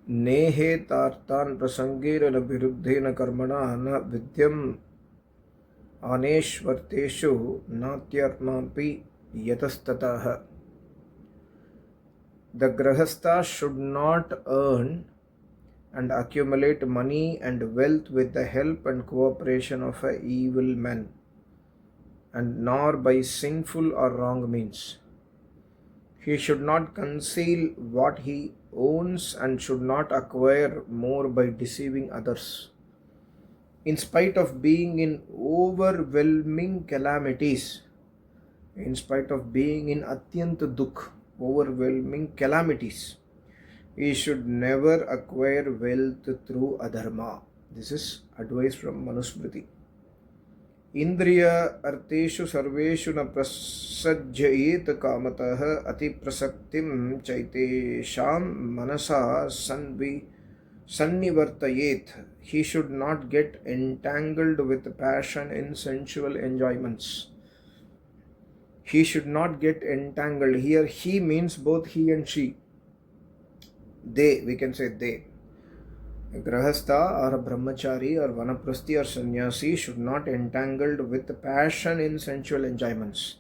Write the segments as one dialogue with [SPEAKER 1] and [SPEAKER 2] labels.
[SPEAKER 1] नेहे तार्तान् प्रसंगेन न विरुद्धेन कर्मणा न विद्यम् अनेश्वर्तेषु नात्यर्मापि यतस्ततः. The grahastha should not earn and accumulate money and wealth with the help and cooperation of an evil man, and nor by sinful or wrong means. He should not conceal what he owns and should not acquire more by deceiving others. In spite of being in overwhelming calamities, in spite of being in atyant dukh, overwhelming calamities, he should never acquire wealth through adharma. This is advice from Manusmriti. Indriya arteshu sarveshu na prasajjayet kamatah ati prasaktim chaitesham manasa sannivartayet. He should not get entangled with passion in sensual enjoyments. He should not get entangled. Here he means both he and she. They, we can say they. A grahastha or a brahmachari or vanaprasthi or sannyasi should not entangled with passion in sensual enjoyments.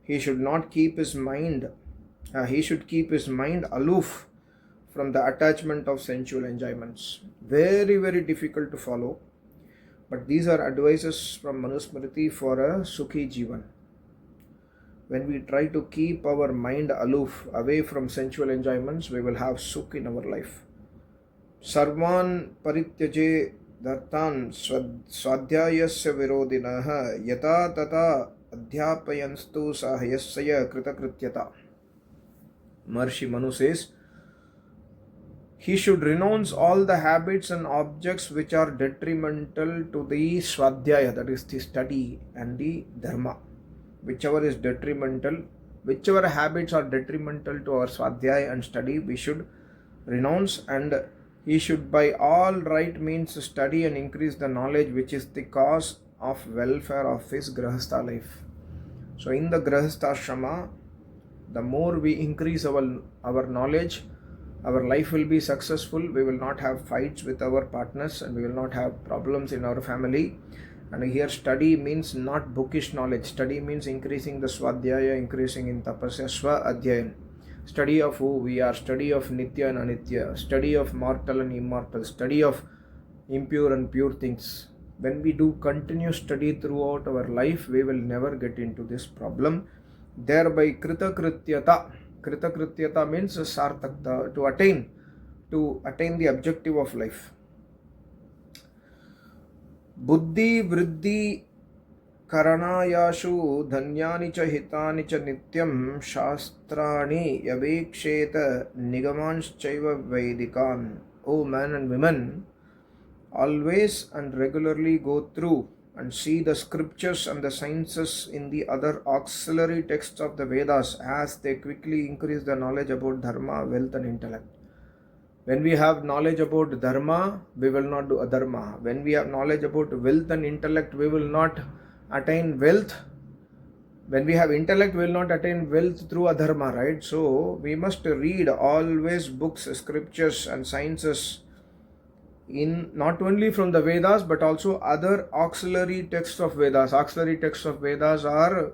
[SPEAKER 1] He should not keep his mind, he should keep his mind aloof from the attachment of sensual enjoyments. Very, very difficult to follow. But these are advices from Manusmriti for a Sukhi Jivan. When we try to keep our mind aloof, away from sensual enjoyments, we will have Sukh in our life. Sarvan parityaje dhartan swadhyayasya virodinah yata tata adhyapayanstu sahayassaya kritakrityata. Maharishi Manu says, he should renounce all the habits and objects which are detrimental to the swadhyaya, that is the study, and the dharma. Whichever is detrimental, whichever habits are detrimental to our swadhyaya and study, we should renounce, and he should by all right means study and increase the knowledge which is the cause of welfare of his grahastha life. So in the grahastha ashrama, the more we increase our knowledge, our life will be successful. We will not have fights with our partners and we will not have problems in our family. And here study means not bookish knowledge. Study means increasing the swadhyaya, increasing in tapasya, swa adhyayan. Study of who we are, study of nitya and anitya, study of mortal and immortal, study of impure and pure things. When we do continuous study throughout our life, we will never get into this problem. Thereby kritakrityata. Kritakrityata means sartakta, to attain the objective of life. Buddhi vriddhi karanayashu dhanyani cha hitani cha nityam shastrani yaveksheta nigamanschaiva vedikan. O men and women, always and regularly go through and see the scriptures and the sciences in the other auxiliary texts of the Vedas, as they quickly increase the knowledge about dharma, wealth and intellect. When we have knowledge about dharma, we will not do adharma. When we have knowledge about wealth and intellect, we will not attain wealth. When we have intellect, we will not attain wealth through adharma, right? So we must read always books, scriptures and sciences in not only from the Vedas but also other auxiliary texts of Vedas. Auxiliary texts of Vedas are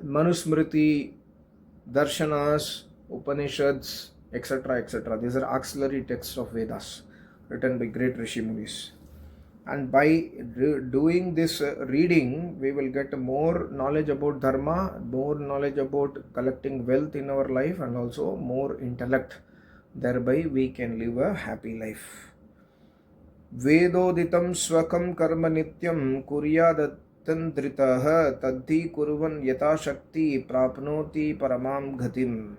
[SPEAKER 1] Manusmriti, Darshanas, Upanishads, etc. etc. These are auxiliary texts of Vedas written by great Rishi Munis. And by doing this reading, we will get more knowledge about dharma, more knowledge about collecting wealth in our life, and also more intellect. Thereby we can live a happy life. Vedoditam swakam karma nityam kuryadattandritah tadhi kurvan yata shakti prapnoti paramam ghatim.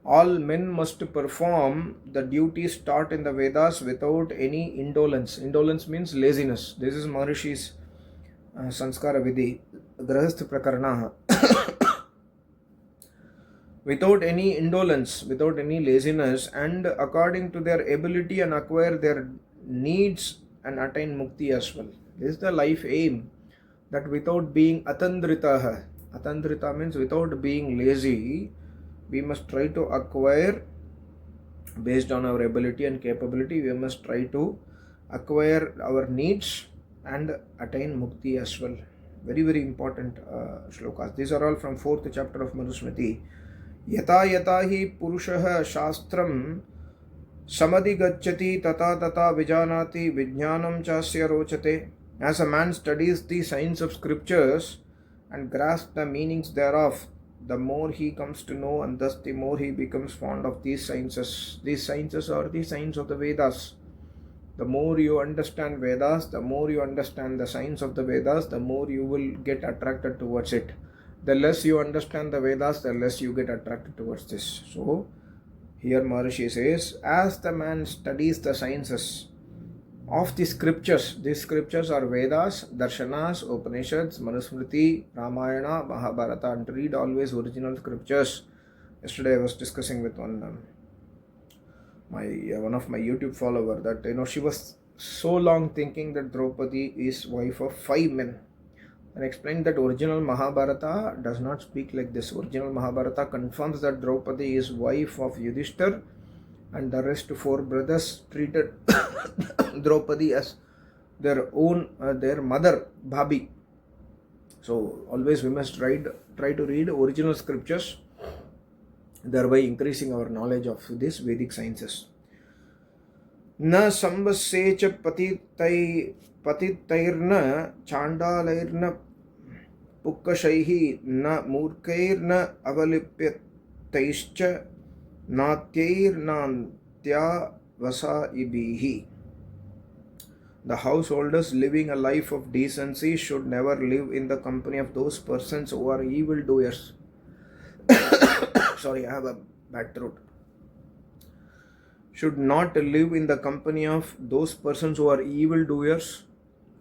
[SPEAKER 1] All men must perform the duties taught in the Vedas without any indolence. Indolence means laziness. This is Maharishi's Sanskaravidhi, Grahastha Prakarana. Without any indolence, without any laziness, and according to their ability, and acquire their needs and attain mukti as well. This is the life aim, that without being atandrita, atandrita means without being lazy, we must try to acquire Based on our ability and capability, we must try to acquire our needs and attain mukti as well. Very, very important shlokas. These are all from 4th chapter of Manusmriti. Yata yata hi purushah shastram samadhi gacchati tata tata vijanati vijnanam chasya rochate. As a man studies the science of scriptures and grasps the meanings thereof, the more he comes to know, and thus the more he becomes fond of these sciences. These sciences are the science of the Vedas. The more you understand Vedas, the more you understand the science of the Vedas, the more you will get attracted towards it. The less you understand the Vedas, the less you get attracted towards this. So, here Maharishi says, as the man studies the sciences of the scriptures, these scriptures are Vedas, Darshanas, Upanishads, Manusmriti, Ramayana, Mahabharata, and to read always original scriptures. Yesterday I was discussing with one of my YouTube follower that she was so long thinking that Draupadi is wife of 5 men. And explained that original Mahabharata does not speak like this. Original Mahabharata confirms that Draupadi is wife of Yudhishthir, and the rest 4 brothers treated Draupadi as their own, their mother, Bhabi. So always we must try to read original scriptures, thereby increasing our knowledge of these Vedic sciences. Na samvasecha patitairna chandalairna pukkashaihi na murkairna avalipyataischa natyairnantya vasaibihi. The householders living a life of decency should never live in the company of those persons who are evildoers. Sorry, I have a bad throat. Should not live in the company of those persons who are evildoers,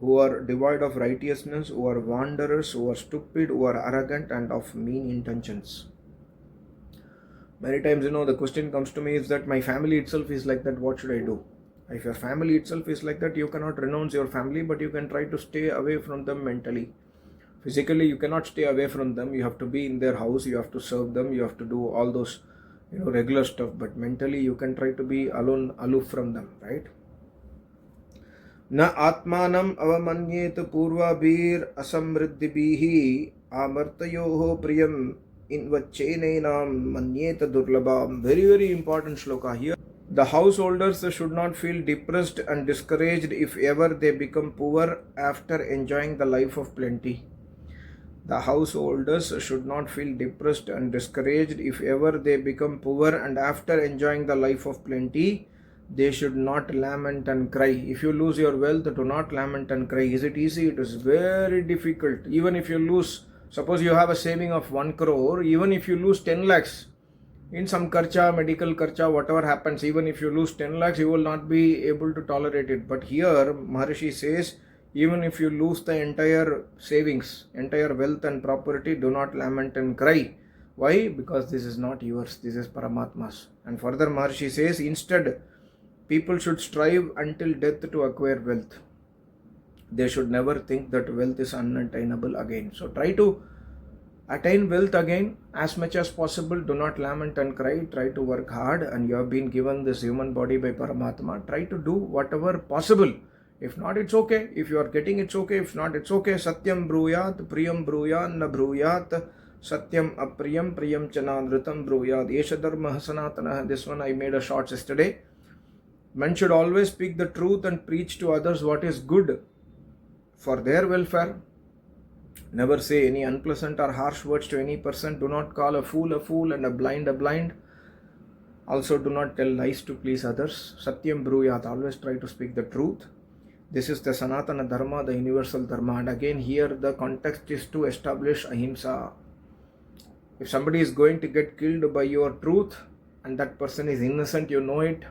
[SPEAKER 1] who are devoid of righteousness, who are wanderers, who are stupid, who are arrogant, and of mean intentions. Many times, the question comes to me is that my family itself is like that, what should I do? If your family itself is like that, you cannot renounce your family, but you can try to stay away from them mentally. Physically, you cannot stay away from them. You have to be in their house, you have to serve them, you have to do all those regular stuff, but mentally you can try to be alone, aloof from them, right? Na atmanam avamanyet purvabhir asamriddhibihi amartayoho priyam invachenenam manyet durlabham. Very, very important shloka here. The householders should not feel depressed and discouraged if ever they become poor after enjoying the life of plenty. The householders should not feel depressed and discouraged if ever they become poor, and after enjoying the life of plenty, they should not lament and cry. If you lose your wealth, do not lament and cry. Is it easy? It is very difficult. Even if you lose, suppose you have a saving of 1 crore, even if you lose 10 lakhs, in some karcha, medical karcha, whatever happens, even if you lose 10 lakhs, you will not be able to tolerate it. But here, Maharishi says, even if you lose the entire savings, entire wealth and property, do not lament and cry. Why? Because this is not yours, this is Paramatma's. And further Maharishi says, instead, people should strive until death to acquire wealth. They should never think that wealth is unattainable again. So try to attain wealth again as much as possible. Do not lament and cry. Try to work hard, and you have been given this human body by Paramatma. Try to do whatever possible. If not, it's okay. If you are getting, it's okay. If not, it's okay. Satyam bruyat, priyam bruyat, na bruyat. Satyam apriyam, priyam chanandritam bruyat. Yesha dharma sanatana. This one I made a short yesterday. Men should always speak the truth and preach to others what is good for their welfare. Never say any unpleasant or harsh words to any person. Do not call a fool and a blind a blind. Also do not tell lies to please others. Satyam bruyat. Always try to speak the truth. This is the Sanatana Dharma, the universal Dharma. And again here the context is to establish ahimsa. If somebody is going to get killed by your truth and that person is innocent, you know it,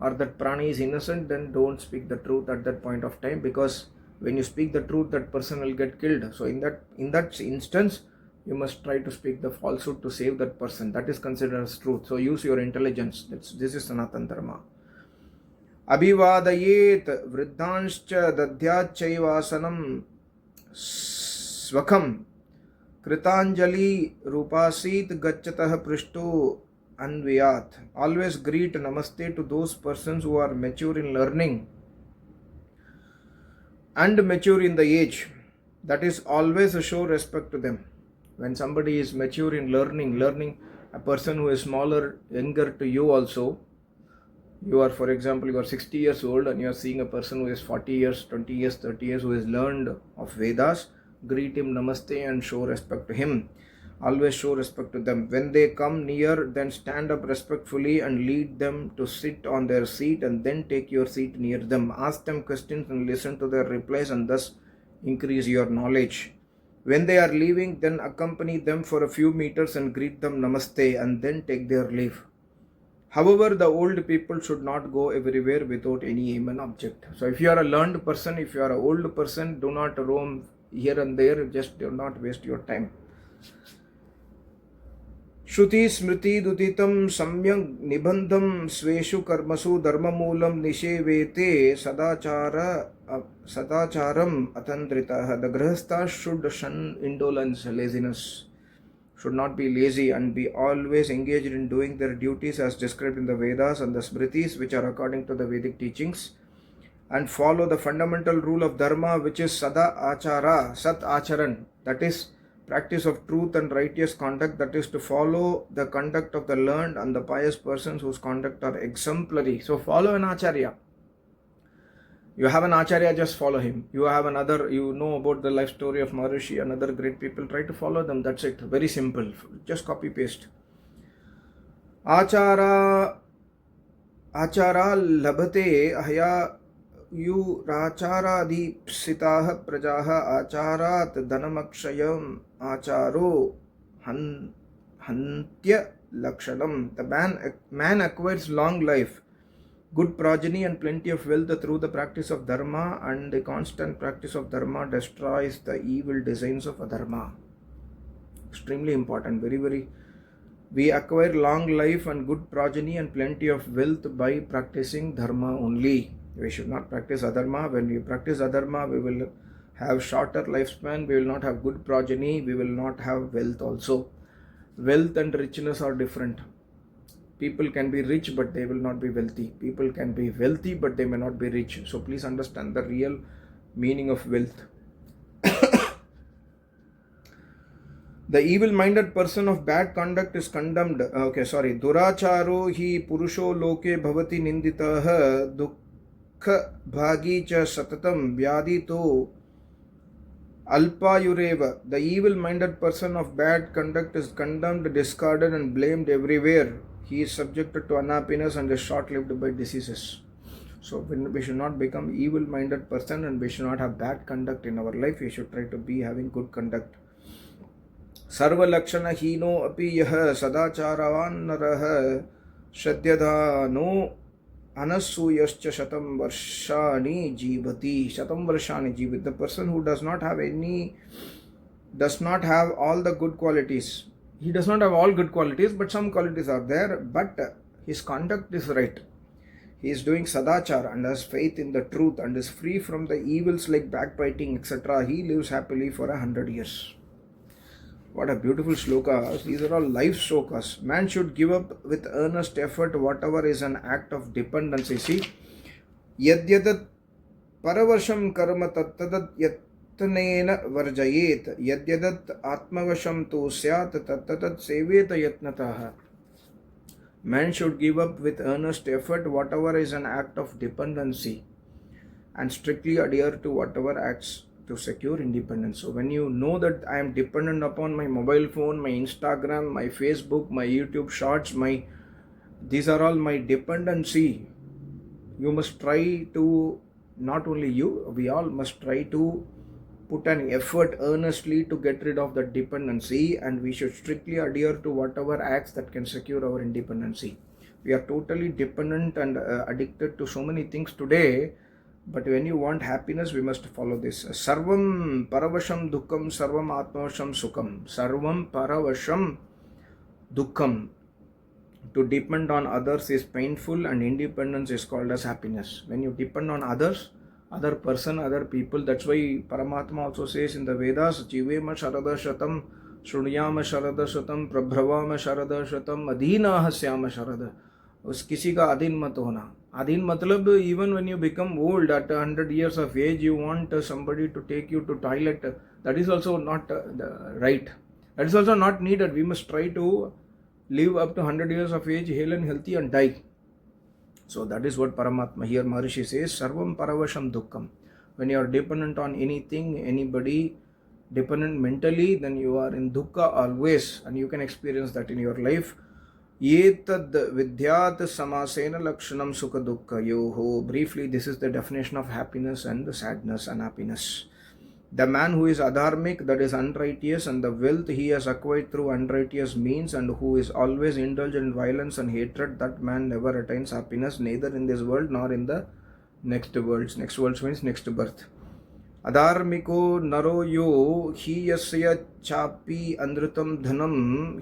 [SPEAKER 1] or that prani is innocent, then don't speak the truth at that point of time, because when you speak the truth, that person will get killed. So in that instance, you must try to speak the falsehood to save that person. That is considered as truth. So use your intelligence. This is Sanatana Dharma. Abhivadayet vriddhanscha dadhyachaivasanam swakham kritanjali rupasit gachatah prishto anviyat. Always greet namaste to those persons who are mature in learning and mature in the age. That is always a show respect to them. When somebody is mature in learning a person who is smaller, younger to you also, you are, for example, you are 60 years old and you are seeing a person who is 40 years, 20 years, 30 years, who has learned of Vedas, greet him namaste and show respect to him. Always show respect to them. When they come near, then stand up respectfully and lead them to sit on their seat, and then take your seat near them. Ask them questions and listen to their replies, and thus increase your knowledge. When they are leaving, then accompany them for a few meters and greet them namaste, and then take their leave. However, the old people should not go everywhere without any aim and object. So if you are a learned person, if you are an old person, do not roam here and there, just do not waste your time. Shruti smriti duditam samyak nibandham sveshu karmasu dharmamulam nishevete sadacharam atandritaha. The grahasthas should shun indolence, laziness, should not be lazy, and be always engaged in doing their duties as described in the Vedas and the Smritis, which are according to the Vedic teachings, and follow the fundamental rule of dharma, which is sada achara, sat acharan, that is practice of truth and righteous conduct, that is to follow the conduct of the learned and the pious persons whose conduct are exemplary. So follow an acharya. You have an acharya, just follow him. You have another, you know about the life story of Maharishi and other great people, try to follow them. That's it. Very simple. Just copy paste. Achara labhate ahya yurachara dipsitaha prajaha acharat dhanamakshayam acharo hantya lakshanam. The man acquires long life, good progeny, and plenty of wealth through the practice of dharma, and the constant practice of dharma destroys the evil designs of adharma. Extremely important. Very. We acquire long life and good progeny and plenty of wealth by practicing dharma only. We should not practice adharma. When we practice adharma, we will have shorter lifespan, we will not have good progeny, we will not have wealth also. Wealth and richness are different. People can be rich but they will not be wealthy. People can be wealthy but they may not be rich. So please understand the real meaning of wealth. The evil-minded person of bad conduct is condemned. Duracharo hi purusho loke bhavati ninditaha dukkha bhagi cha satatam vyadito alpayureva. The evil-minded person of bad conduct is condemned, discarded and blamed everywhere. He is subjected to unhappiness and is short-lived by diseases. So we should not become evil-minded person, and we should not have bad conduct in our life. We should try to be having good conduct. Sarva lakshana hino api yah sadacharavan narah shadyadhano anasuyascha shatam varshani jivati. Shatam varshani jivati. The person who does not have all the good qualities. He does not have all good qualities, but some qualities are there, but his conduct is right. He is doing sadachara and has faith in the truth and is free from the evils like backbiting, etc. He lives happily for 100 years. What a beautiful shlokas. These are all life shlokas. Man should give up with earnest effort whatever is an act of dependency. See, yadyadat paravarsham karma tattadat yatnena varjayet yadyadat atmavasham tu syat tattatat seveta yatnataha. Man should give up with earnest effort whatever is an act of dependency and strictly adhere to whatever acts to secure independence. So when you know that I am dependent upon my mobile phone, my Instagram, my Facebook, my YouTube shorts, these are all my dependency. You must try to, not only you, we all must try to put an effort earnestly to get rid of the dependency, and we should strictly adhere to whatever acts that can secure our independency. We are totally dependent and addicted to so many things today. But when you want happiness, we must follow this. Sarvam paravasham dukkam, sarvam atmavasham sukham. Sarvam paravasham dukkam. To depend on others is painful, and independence is called as happiness. When you depend on others, other person, other people, that's why Paramatma also says in the Vedas, Jivema Sharada Shatam शृणुयाम शरद शतम प्रभ्रवाम शरद शतम अधीनाः स्याम शरद. उस किसी का अधीन मत होना. अधीन मतलब even when you become old at 100 years of age, you want somebody to take you to toilet. That is also not right. That is also not needed. We must try to live up to 100 years of age, hale and healthy, and die. So that is what Paramatma here Maharishi says, Sarvam Paravasham Dukkham. When you are dependent on anything, anybody, dependent mentally, then you are in dukkha always, and you can experience that in your life. Etad vidyat samasena lakshanam sukha dukkha yoho. Briefly, this is the definition of happiness and the sadness and happiness. The man who is adharmic, that is unrighteous, and the wealth he has acquired through unrighteous means, and who is always indulgent in violence and hatred, that man never attains happiness, neither in this world nor in the next worlds. Next worlds means next birth. Adharmiko naro yo hi yasya chapi andrutam dhanam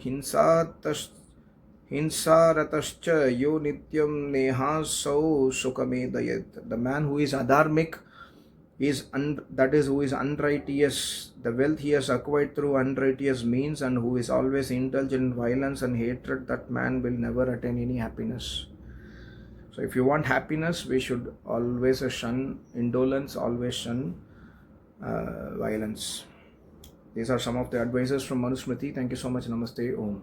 [SPEAKER 1] hinsaratascha yo nityam nehasau sukhamedayat. The man who is adharmic that is who is unrighteous, the wealth he has acquired through unrighteous means, and who is always indulgent in violence and hatred, that man will never attain any happiness. So if you want happiness, we should always shun indolence, always shun violence. These are some of the advices from Manusmriti. Thank you so much. Namaste. Om.